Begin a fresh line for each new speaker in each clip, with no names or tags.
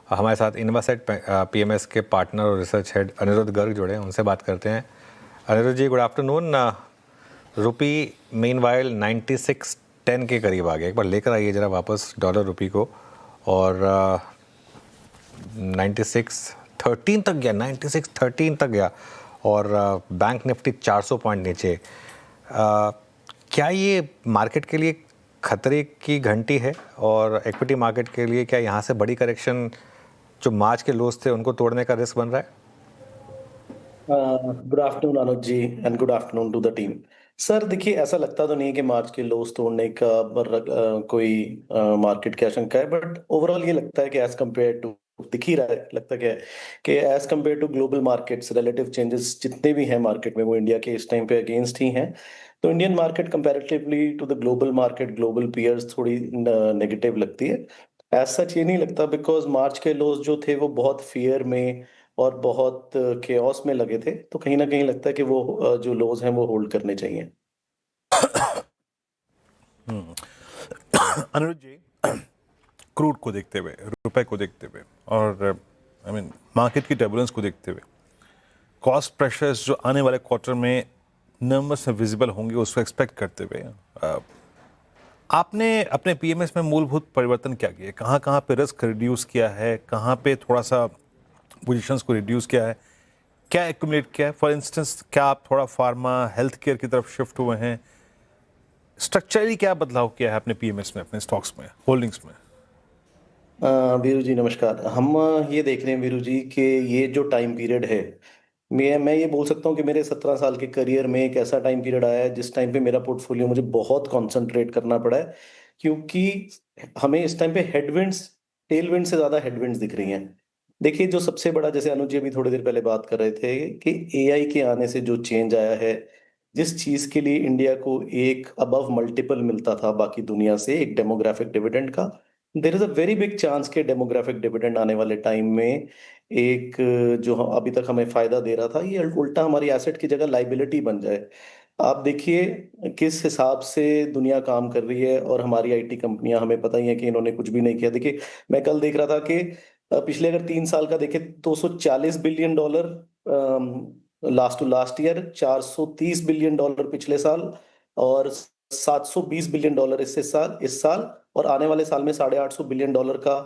हमारे साथ इन्वासेट पीएमएस के पार्टनर और रिसर्च हेड अनिरुद्ध गर्ग जुड़े हैं, उनसे बात करते हैं। अनिरुद्ध जी, गुड आफ्टरनून। रुपी मीनवाइल 96.10 के करीब आ गया। एक बार लेकर आइए जरा वापस डॉलर रुपी को, और 96.13 तक गया, 96.13 तक गया, और बैंक निफ्टी 400 पॉइंट नीचे। क्या ये मार्केट के लिए खतरे की घंटी है, और इक्विटी मार्केट के लिए क्या यहाँ से बड़ी करेक्शन जो मार्च के लोस थे उनको तोड़ने का रिस्क बन रहा है?
Good afternoon Anuj ji, and good afternoon to the team. Sir देखिए, ऐसा लगता तो नहीं है कि मार्च के लोस तोड़ने का कोई मार्केट की आशंका है, बट ओवरऑल ये लगता है कि एज कम्पेयर टू, दिख ही रहा है, लगता क्या है कि as compared to global markets relative changes जितने भी हैं मार्केट में, वो इंडिया के इस टाइम पे अगेंस्ट ही हैं। तो Indian market comparatively to the global market, global peers, थोड़ी नेगेटिव लगती है। एज सच ये नहीं लगता, बिकॉज मार्च के लोस जो थे वो बहुत फियर में और बहुत केओस में लगे थे, तो कहीं ना कहीं लगता है कि वो जो लोज हैं वो होल्ड करने चाहिए।
अनुज जी, क्रूड को देखते हुए, रुपए को देखते हुए, और मार्केट की टर्बुलेंस को देखते हुए, कॉस्ट प्रेशर्स जो आने वाले क्वार्टर में नंबर्स में विजिबल होंगे उसको एक्सपेक्ट करते हुए, आपने अपने पीएमएस में मूलभूत परिवर्तन क्या किए? कहाँ कहाँ पे रिस्क रिड्यूस किया है, कहाँ पे थोड़ा सा पोजीशंस को रिड्यूस किया है, क्या एक्यूमुलेट किया है? फॉर इंस्टेंस, क्या आप थोड़ा फार्मा हेल्थ केयर की तरफ शिफ्ट हुए हैं? स्ट्रक्चरली क्या बदलाव किया है अपने पीएमएस में, अपने स्टॉक्स में, होल्डिंग्स में?
वीरू जी नमस्कार। हम ये देख रहे हैं वीरू जी कि ये जो टाइम पीरियड है, मैं ये बोल सकता हूँ कि मेरे 17 साल के करियर में एक ऐसा टाइम पीरियड आया है जिस टाइम पे मेरा पोर्टफोलियो मुझे बहुत कंसंट्रेट करना पड़ा है, क्योंकि हमें इस टाइम पे हेडविंड्स, टेलविंड से ज्यादा हेडविंड्स दिख रही हैं। देखिए, जो सबसे बड़ा, जैसे अनुज जी अभी थोड़ी देर पहले बात कर रहे थे कि एआई के आने से जो चेंज आया है, जिस चीज के लिए इंडिया को एक अबव मल्टीपल मिलता था बाकी दुनिया से, एक डेमोग्राफिक डिविडेंड का, there is a very big chance के डेमोग्राफिक डिविडेंड आने वाले टाइम में एक जो अभी तक हमें फायदा दे रहा था, ये उल्टा हमारी एसेट की जगह लाइबिलिटी बन जाए। आप देखिए किस हिसाब से दुनिया काम कर रही है, और हमारी आईटी कंपनियां, हमें पता ही है कि इन्होंने कुछ भी नहीं किया। देखिए, मैं कल देख रहा था कि पिछले अगर 3 साल का देखें, $240 billion last to last year, $430 billion पिछले साल, और $720 बिलियन इस साल, और आने वाले साल में $850 बिलियन का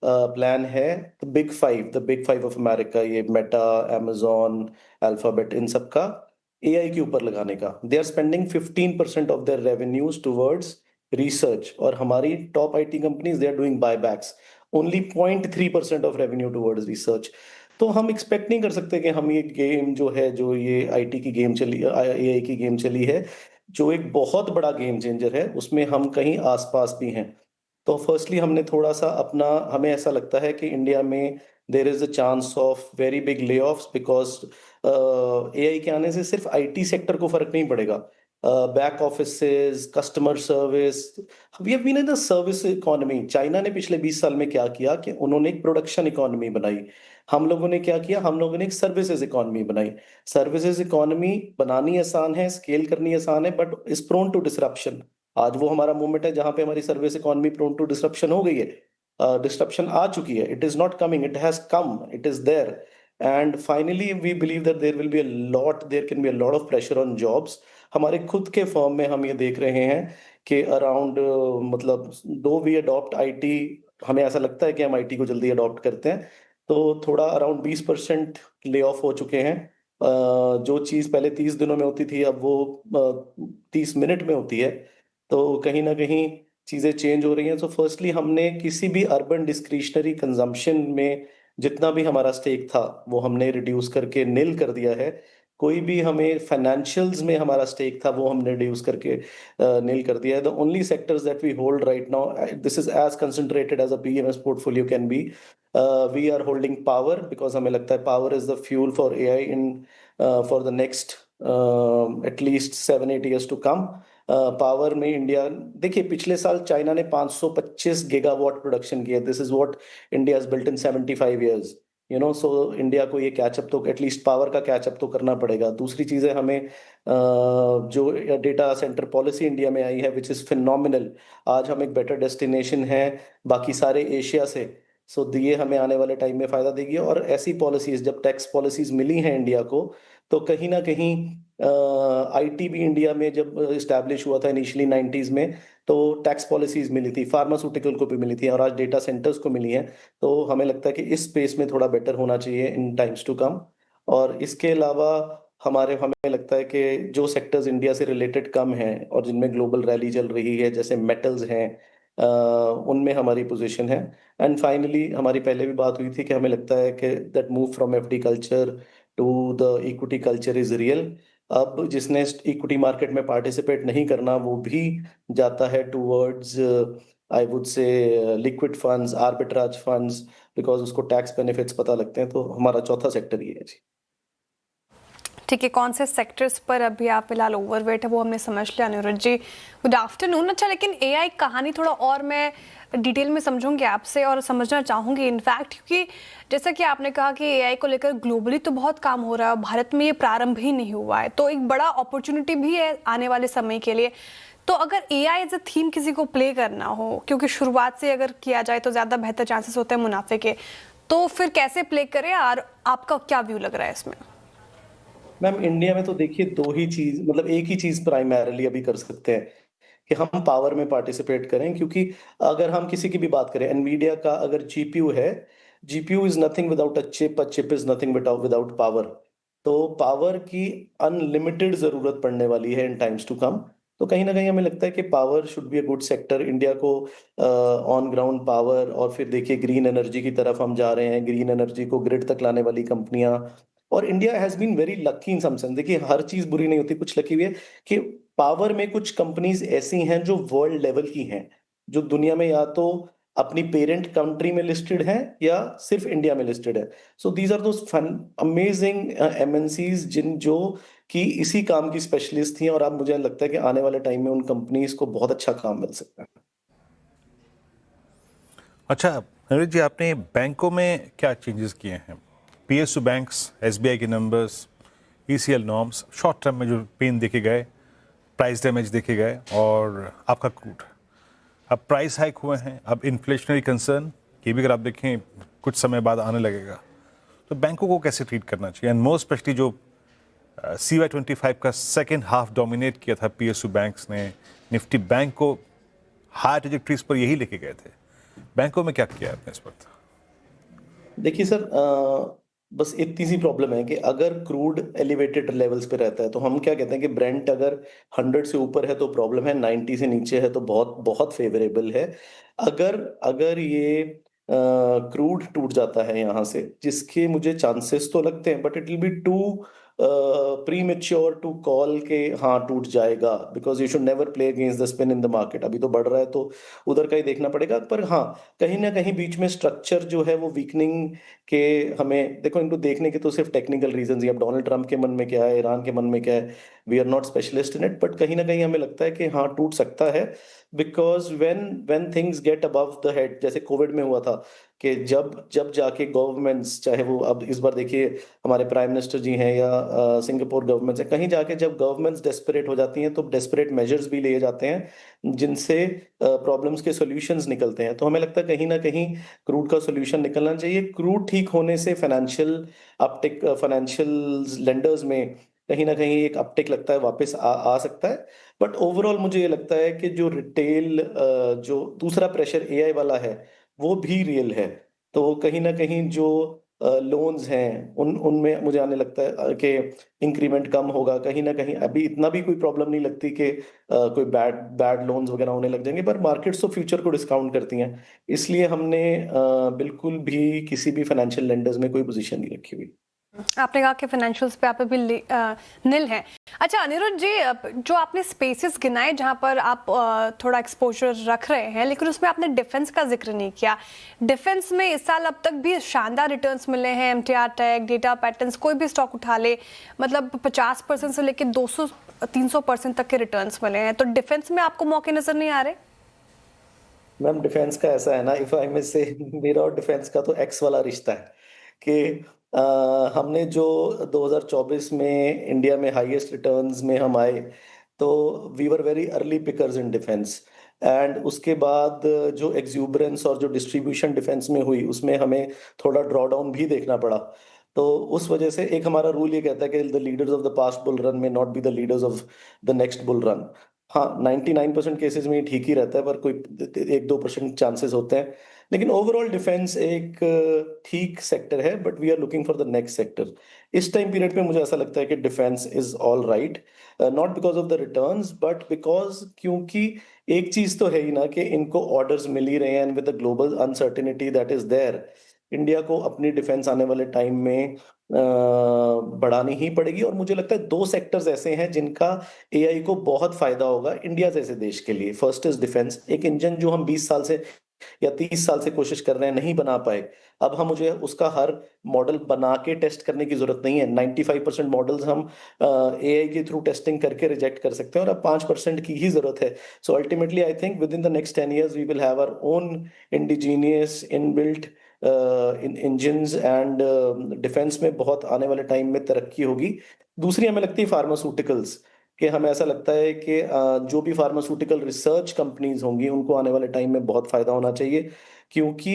प्लान है। The big five of America, ये मेटा, amazon, अल्फाबेट, इन सब का एआई के ऊपर लगाने का। They are spending 15% of their revenues towards research, और हमारी top IT companies, they are doing buybacks, only 0.3% of revenue towards research. तो हम एक्सपेक्ट नहीं कर सकते कि हम ये गेम जो है, जो ये आईटी की गेम चली, एआई की गेम चली है, जो एक बहुत बड़ा गेम चेंजर है, उसमें हम कहीं आसपास भी हैं। तो फर्स्टली हमने थोड़ा सा अपना, हमें ऐसा लगता है कि इंडिया में there is a chance of very big ले ऑफ्स, बिकॉज एआई के आने से सिर्फ आईटी सेक्टर को फर्क नहीं पड़ेगा, back offices, customer service, we have been in the service economy. China ने पिछले 20 साल में क्या किया कि उन्होंने एक प्रोडक्शन इकोनॉमी बनाई। हम लोगों ने क्या किया, हम लोगों ने एक सर्विसेज इकोनॉमी बनाई। सर्विसेज इकोनॉमी बनानी आसान है, स्केल करनी आसान है, but is prone to disruption. आज वो हमारा मूवमेंट है जहां पे हमारी service economy prone to disruption हो गई है, डिसरप्शन आ चुकी है। It is not coming, it has come, it is there, and finally we believe that there will be a lot, there can be a lot of pressure on jobs. हमारे खुद के firm में हम ये देख रहे हैं कि अराउंड, मतलब दो वी अडॉप्ट आईटी, हमें ऐसा लगता है कि हम आईटी को जल्दी अडॉप्ट करते हैं, तो थोड़ा अराउंड 20% ले ऑफ हो चुके हैं। जो चीज पहले 30 दिनों में होती थी, अब वो 30 मिनट में होती है। तो कहीं ना कहीं चीजें चेंज हो रही हैं। तो फर्स्टली हमने किसी भी अर्बन डिस्क्रिशनरी कंजम्पशन में जितना भी हमारा स्टेक था, वो हमने रिड्यूस करके निल कर दिया है। कोई भी हमें फाइनेंशियल्स में हमारा स्टेक था, वो हमने रिड्यूस करके निल कर दिया है। The only sectors that we hold right now, this is as concentrated as a PMS portfolio can be. We are holding power, because हमें लगता है power is the fuel for AI in for the next at least 7-8 years to come. Power में India, देखिए पिछले साल China ने 525 gigawatt production किया। This is what India has built in 75 years, you know. So India को ये catch up तो, at least power का कैचअप तो करना पड़ेगा। दूसरी चीज है, हमें जो डेटा सेंटर पॉलिसी इंडिया में आई है, विच इज फिनोमिनल। आज हम एक बेटर डेस्टिनेशन है बाकी सारे एशिया से। सो ये हमें आने वाले टाइम में फ़ायदा देगी। और ऐसी पॉलिसीज़, जब टैक्स पॉलिसीज़ मिली हैं इंडिया को, तो कहीं न कहीं आईटी भी इंडिया में जब एस्टैब्लिश हुआ था इनिशियली 90s में, तो टैक्स पॉलिसीज़ मिली थी, फार्मास्यूटिकल को भी मिली थी और आज डेटा सेंटर्स को मिली हैं। तो हमें लगता है कि इस स्पेस में थोड़ा बेटर होना चाहिए इन टाइम्स टू कम। और इसके अलावा हमें लगता है कि जो सेक्टर्स इंडिया से रिलेटेड कम हैं और जिनमें ग्लोबल रैली चल रही है, जैसे मेटल्स हैं, उनमें हमारी पोजीशन है। एंड फाइनली हमारी पहले भी बात हुई थी कि हमें लगता है कि that move from FD culture to the equity culture is real. अब जिसने इक्विटी मार्केट में पार्टिसिपेट नहीं करना, वो भी जाता है towards, I would say, liquid funds, arbitrage funds, because उसको टैक्स बेनिफिट्स पता लगते हैं। तो हमारा चौथा सेक्टर ये है जी।
ठीक है, कौन से सेक्टर्स पर अभी आप फिलहाल ओवरवेट है वो हमने समझ लिया। अनिरुद्ध जी, गुड आफ्टरनून। अच्छा, लेकिन एआई कहानी थोड़ा और मैं डिटेल में समझूंगी आपसे और समझना चाहूंगी इनफैक्ट, क्योंकि जैसा कि आपने कहा कि एआई को लेकर ग्लोबली तो बहुत काम हो रहा है, भारत में ये प्रारंभ ही नहीं हुआ है, तो एक बड़ा अपॉर्चुनिटी भी है आने वाले समय के लिए। तो अगर एआई एज अ थीम किसी को प्ले करना हो, क्योंकि शुरुआत से अगर किया जाए तो ज़्यादा बेहतर चांसेस होते हैं मुनाफे के, तो फिर कैसे प्ले करें और आपका क्या व्यू लग रहा है इसमें?
मैम, इंडिया में तो देखिए दो ही चीज, मतलब एक ही चीज प्राइमरली अभी कर सकते हैं कि हम पावर में पार्टिसिपेट करें। क्योंकि अगर हम किसी की भी बात करें, एनवीडिया का अगर जीपीयू है, GPU is nothing without a chip is nothing without power. तो पावर की अनलिमिटेड जरूरत पड़ने वाली है इन टाइम्स टू कम। तो कहीं ना कहीं हमें लगता है कि power should be a good sector India को, ऑन ग्राउंड पावर। और फिर देखिए ग्रीन एनर्जी की तरफ हम जा रहे हैं, ग्रीन एनर्जी को ग्रिड तक लाने वाली कंपनियां। और India has been very lucky in some sense. देखिए हर चीज बुरी नहीं होती, कुछ लकी हुई है कि पावर में कुछ कंपनीज ऐसी हैं जो वर्ल्ड लेवल की हैं, जो दुनिया में या तो अपनी पेरेंट कंट्री में लिस्टेड हैं या सिर्फ इंडिया में लिस्टेड है। So these are those fun amazing MNCs जिन जो कि इसी काम की स्पेशलिस्ट थी। और अब मुझे लगता है कि आने वाले टाइम में उन कंपनीज को बहुत अच्छा काम मिल सकता है।
अच्छा अनिरुद्ध जी, आपने बैंकों में क्या चेंजेस किए हैं? पीएसयू बैंक्स, एसबीआई के numbers, ECL norms, short term में जो पेन देखे गए, प्राइस डैमेज देखे गए, और आपका क्रूड, अब प्राइस हाइक हुए हैं, अब इन्फ्लेशनरी कंसर्न ये भी अगर आप देखें कुछ समय बाद आने लगेगा। तो बैंकों को कैसे ट्रीट करना चाहिए, एंड मोस्ट स्पेशली जो CY25 का सेकेंड हाफ डोमिनेट किया था पीएसयू बैंक्स ने, निफ्टी बैंक को हाई ट्रेजेक्टरीज पर यही लेके गए थे। बैंकों में क्या किया आपने इस वक्त?
देखिए सर, बस इतनी सी प्रॉब्लम है कि अगर क्रूड एलिवेटेड लेवल्स पे रहता है तो हम क्या कहते हैं कि ब्रेंट अगर 100 से ऊपर है तो प्रॉब्लम है, 90 से नीचे है तो बहुत बहुत फेवरेबल है। अगर अगर ये क्रूड टूट जाता है यहाँ से, जिसके मुझे चांसेस तो लगते हैं, but it will be too premature to call के हाँ टूट जाएगा, because you should never play against the spin in the market. अभी तो बढ़ रहा है तो उधर का ही देखना पड़ेगा। पर हाँ, कहीं ना कहीं बीच में स्ट्रक्चर जो है वो वीकनिंग के, हमें देखो इनको देखने के तो सिर्फ टेक्निकल रीजंस ही। अब डोनाल्ड ट्रंप के मन में क्या है, ईरान के मन में क्या है, we are not specialist in it, but कहीं ना कहीं हमें लगता है कि हाँ टूट सकता है। Because when things get above the head, जैसे कोविड में हुआ था कि जब जब जाके गवर्नमेंट्स, चाहे वो अब इस बार देखिए हमारे प्राइम मिनिस्टर जी हैं या सिंगापुर गवर्नमेंट्स है, कहीं जाके जब गवर्नमेंट्स डेस्परेट हो जाती हैं तो डेस्परेट मेजर्स भी लिए जाते हैं जिनसे प्रॉब्लम्स के सॉल्यूशंस निकलते हैं। तो हमें लगता है कहीं ना कहीं क्रूड का सॉल्यूशन निकलना चाहिए। क्रूड ठीक होने से फाइनेंशियल अपटिक, फाइनेंशियल लेंडर्स में कहीं ना कहीं एक अपटिक लगता है, वापस आ सकता है। बट ओवरऑल मुझे ये लगता है कि जो रिटेल, जो दूसरा प्रेशर एआई वाला है वो भी रियल है। तो कहीं ना कहीं जो लोन्स हैं उनमें मुझे आने लगता है कि इंक्रीमेंट कम होगा। कहीं ना कहीं अभी इतना भी कोई प्रॉब्लम नहीं लगती कि कोई बैड बैड लोन्स वगैरह होने लग जाएंगे, पर मार्केट्स तो फ्यूचर को डिस्काउंट करती हैं। इसलिए हमने बिल्कुल भी किसी भी फाइनेंशियल लेंडर्स में कोई पोजीशन नहीं रखी हुई।
आपने कहा कि फाइनेंशियल्स पे आप अभी निल हैं। अच्छा अनिरुद्ध जी, जो आपने स्पेसेस गिनाए जहां पर आप थोड़ा एक्सपोजर रख रहे हैं, लेकिन उसमें आपने डिफेंस का जिक्र नहीं किया। डिफेंस में इस साल अब तक भी शानदार रिटर्न्स मिले हैं। एमटीआर टेक, डेटा पैटर्न्स, कोई भी स्टॉक उठा ले, मतलब 50% से लेकर 200-300% तक के रिटर्न्स मिले हैं। तो डिफेंस में आपको मौके नजर नहीं आ रहे?
मैम, डिफेंस का ऐसा है ना, इफ आई में से, मेरा और डिफेंस का तो एक्स वाला रिश्ता है कि हमने जो 2024 में इंडिया में हाईएस्ट रिटर्न्स में हम आए, तो we were very early pickers in defence. एंड उसके बाद जो एक्सूबरेंस और जो डिस्ट्रीब्यूशन डिफेंस में हुई उसमें हमें थोड़ा ड्रॉ डाउन भी देखना पड़ा। तो उस वजह से एक हमारा रूल ये कहता है कि the leaders of the past bull run may not be the leaders of the next bull run. हाँ, 99% केसेस में ये ठीक ही रहता है, पर कोई 1-2% चांसेस होते हैं। लेकिन ओवरऑल डिफेंस एक ठीक सेक्टर है, but we are looking for the next sector. इस टाइम पीरियड पे मुझे ऐसा लगता है कि defence is all right, not because of the returns but because क्योंकि एक चीज तो है ही ना कि इनको ऑर्डर्स मिल ही रहे हैं, and with the global uncertainty that is there, India को अपनी डिफेंस आने वाले टाइम में बढ़ानी ही पड़ेगी। और मुझे लगता है 2 सेक्टर्स ऐसे हैं जिनका एआई को बहुत फायदा होगा इंडिया जैसे देश के लिए। First is defence. एक इंजन जो हम 20 साल से या 30 साल से कोशिश कर रहे हैं, नहीं बना पाए, अब हम मुझे उसका हर मॉडल बना के टेस्ट करने की जरूरत नहीं है। 95% मॉडल्स हम एआई के थ्रू टेस्टिंग करके रिजेक्ट कर सकते हैं, और अब 5% की ही जरूरत है। So ultimately I think within the next 10 years we will have our own indigenous inbuilt engines, and defence में बहुत आने वाले टाइम में तरक्की होगी। दूसरी हमें लगती है फार्मास्यूटिकल्स, कि हमें ऐसा लगता है कि जो भी फार्मास्यूटिकल रिसर्च कंपनीज होंगी उनको आने वाले टाइम में बहुत फायदा होना चाहिए, क्योंकि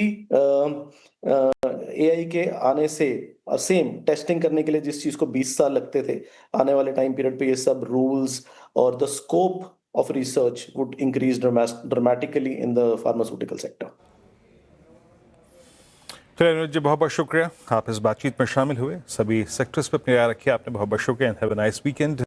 एआई के आने से सेम टेस्टिंग करने के लिए जिस चीज को 20 साल लगते थे, आने वाले टाइम पीरियड पे ये सब रूल्स और the scope of research would increase dramatically in the pharmaceutical sector.
चलिए अनुज जी, बहुत बहुत शुक्रिया, आप इस बातचीत में शामिल हुए। सभी सेक्टर्स पर अपनी राय रखी आपने, बहुत बहुत शुक्रिया and have a nice weekend.